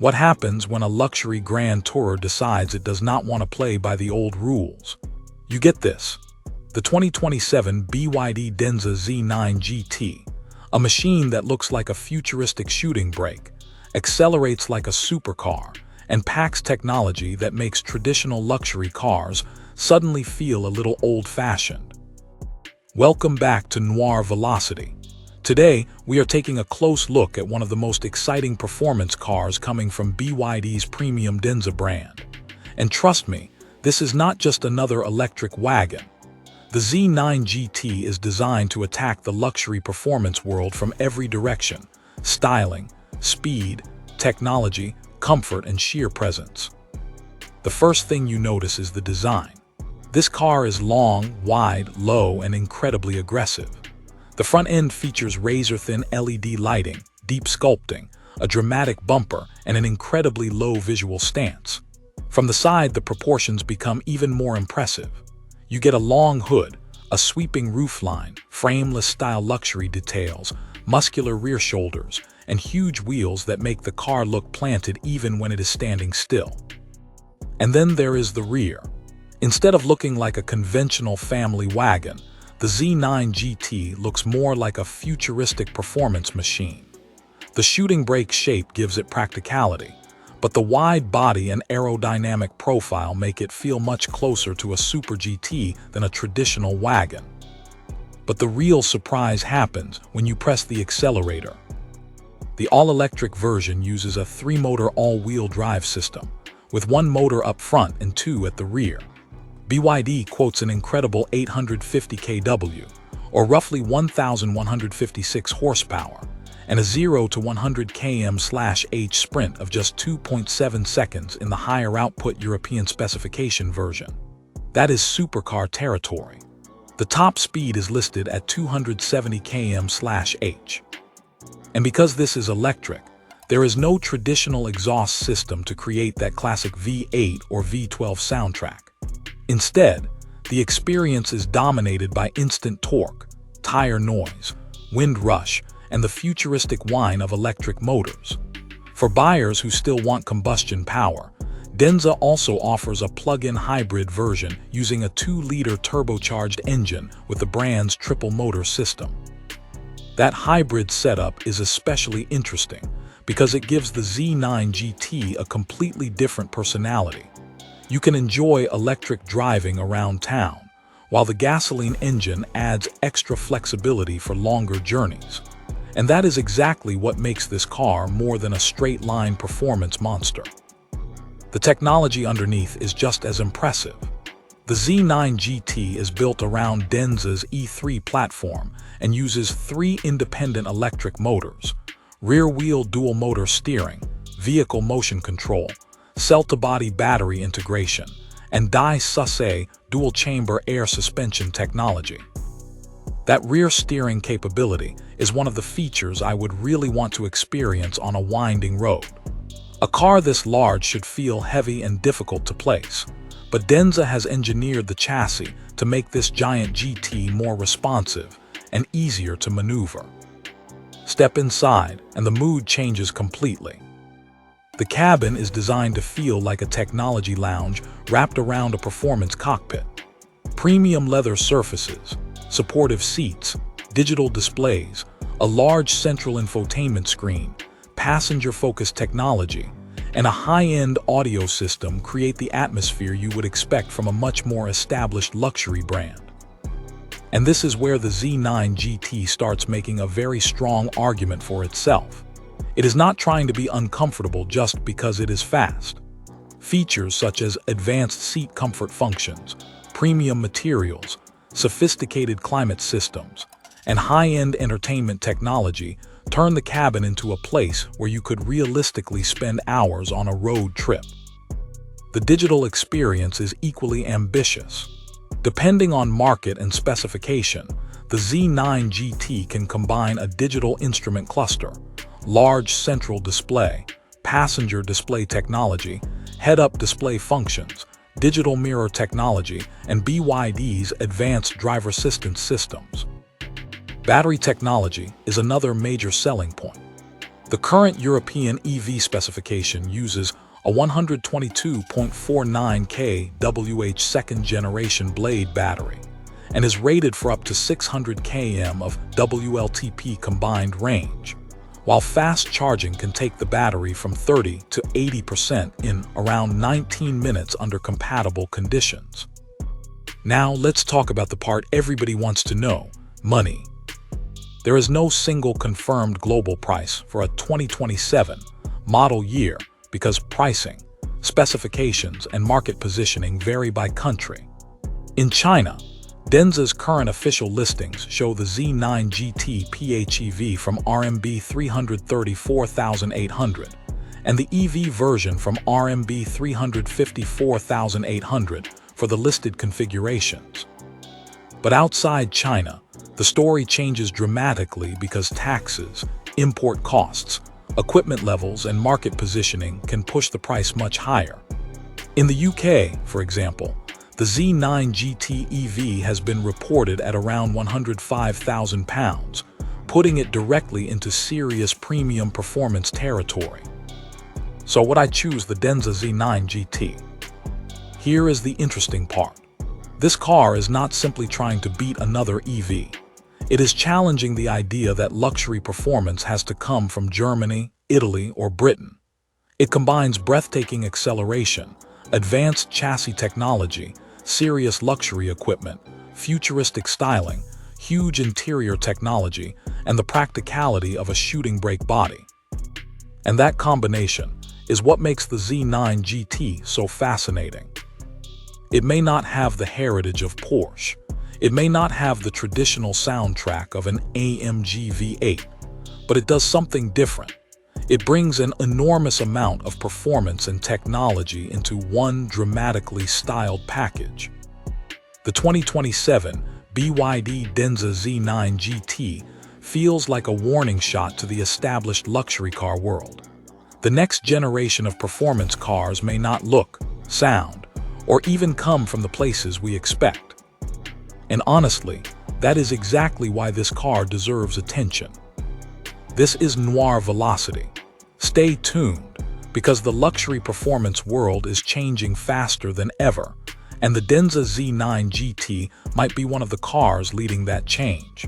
What happens when a luxury grand tourer decides it does not want to play by the old rules? You get this. The 2027 BYD Denza Z9 GT, a machine that looks like a futuristic shooting brake, accelerates like a supercar, and packs technology that makes traditional luxury cars suddenly feel a little old-fashioned. Welcome back to Noir Velocity. Today, we are taking a close look at one of the most exciting performance cars coming from BYD's premium Denza brand. And trust me, this is not just another electric wagon. The Z9 GT is designed to attack the luxury performance world from every direction: styling, speed, technology, comfort, and sheer presence. The first thing you notice is the design. This car is long, wide, low, and incredibly aggressive. The front end features razor-thin LED lighting, deep sculpting, a dramatic bumper, and an incredibly low visual stance. From the side, the proportions become even more impressive. You get a long hood, a sweeping roofline, frameless-style luxury details, muscular rear shoulders, and huge wheels that make the car look planted even when it is standing still. And then there is the rear. Instead of looking like a conventional family wagon, the Z9 GT looks more like a futuristic performance machine. The shooting brake shape gives it practicality, but the wide body and aerodynamic profile make it feel much closer to a Super GT than a traditional wagon. But the real surprise happens when you press the accelerator. The all-electric version uses a 3-motor all-wheel drive system, with 1 motor up front and 2 at the rear. BYD quotes an incredible 850 kW, or roughly 1,156 horsepower, and a 0 to 100 km/h sprint of just 2.7 seconds in the higher output European specification version. That is supercar territory. The top speed is listed at 270 km/h. And because this is electric, there is no traditional exhaust system to create that classic V8 or V12 soundtrack. Instead, the experience is dominated by instant torque, tire noise, wind rush, and the futuristic whine of electric motors. For buyers who still want combustion power, Denza also offers a plug-in hybrid version using a 2-liter turbocharged engine with the brand's triple-motor system. That hybrid setup is especially interesting because it gives the Z9 GT a completely different personality. You can enjoy electric driving around town, while the gasoline engine adds extra flexibility for longer journeys. And that is exactly what makes this car more than a straight-line performance monster. The technology underneath is just as impressive. The Z9 GT is built around Denza's E3 platform and uses 3 independent electric motors: rear-wheel dual-motor steering, vehicle motion control, cell-to-body battery integration, and die-susse dual-chamber air suspension technology. That rear steering capability is one of the features I would really want to experience on a winding road. A car this large should feel heavy and difficult to place, but Denza has engineered the chassis to make this giant GT more responsive and easier to maneuver. Step inside, and the mood changes completely. The cabin is designed to feel like a technology lounge wrapped around a performance cockpit. Premium leather surfaces, supportive seats, digital displays, a large central infotainment screen, passenger-focused technology, and a high-end audio system create the atmosphere you would expect from a much more established luxury brand. And this is where the Z9 GT starts making a very strong argument for itself. It is not trying to be uncomfortable just because it is fast. Features such as advanced seat comfort functions, premium materials, sophisticated climate systems, and high-end entertainment technology turn the cabin into a place where you could realistically spend hours on a road trip. The digital experience is equally ambitious. Depending on market and specification, the Z9 GT can combine a digital instrument cluster, large central display, passenger display technology, head-up display functions, digital mirror technology, and BYD's advanced driver assistance systems. Battery technology is another major selling point. The current European EV specification uses a 122.49 kWh second-generation blade battery and is rated for up to 600 km of WLTP combined range, while fast charging can take the battery from 30 to 80% in around 19 minutes under compatible conditions. Now let's talk about the part everybody wants to know: money. There is no single confirmed global price for a 2027 model year because pricing, specifications, and market positioning vary by country. In China, Denza's current official listings show the Z9 GT PHEV from RMB 334,800 and the EV version from RMB 354,800 for the listed configurations. But outside China, the story changes dramatically because taxes, import costs, equipment levels, and market positioning can push the price much higher. In the UK, for example, the Z9 GT EV has been reported at around £105,000, putting it directly into serious premium performance territory. So would I choose the Denza Z9 GT? Here is the interesting part. This car is not simply trying to beat another EV. It is challenging the idea that luxury performance has to come from Germany, Italy, or Britain. It combines breathtaking acceleration, advanced chassis technology, serious luxury equipment, futuristic styling, huge interior technology, and the practicality of a shooting brake body. And that combination is what makes the Z9 GT so fascinating. It may not have the heritage of Porsche. It may not have the traditional soundtrack of an AMG V8, but it does something different. It brings an enormous amount of performance and technology into one dramatically styled package. The 2027 BYD Denza Z9 GT feels like a warning shot to the established luxury car world. The next generation of performance cars may not look, sound, or even come from the places we expect. And honestly, that is exactly why this car deserves attention. This is Noir Velocity. Stay tuned, because the luxury performance world is changing faster than ever, and the Denza Z9 GT might be one of the cars leading that change.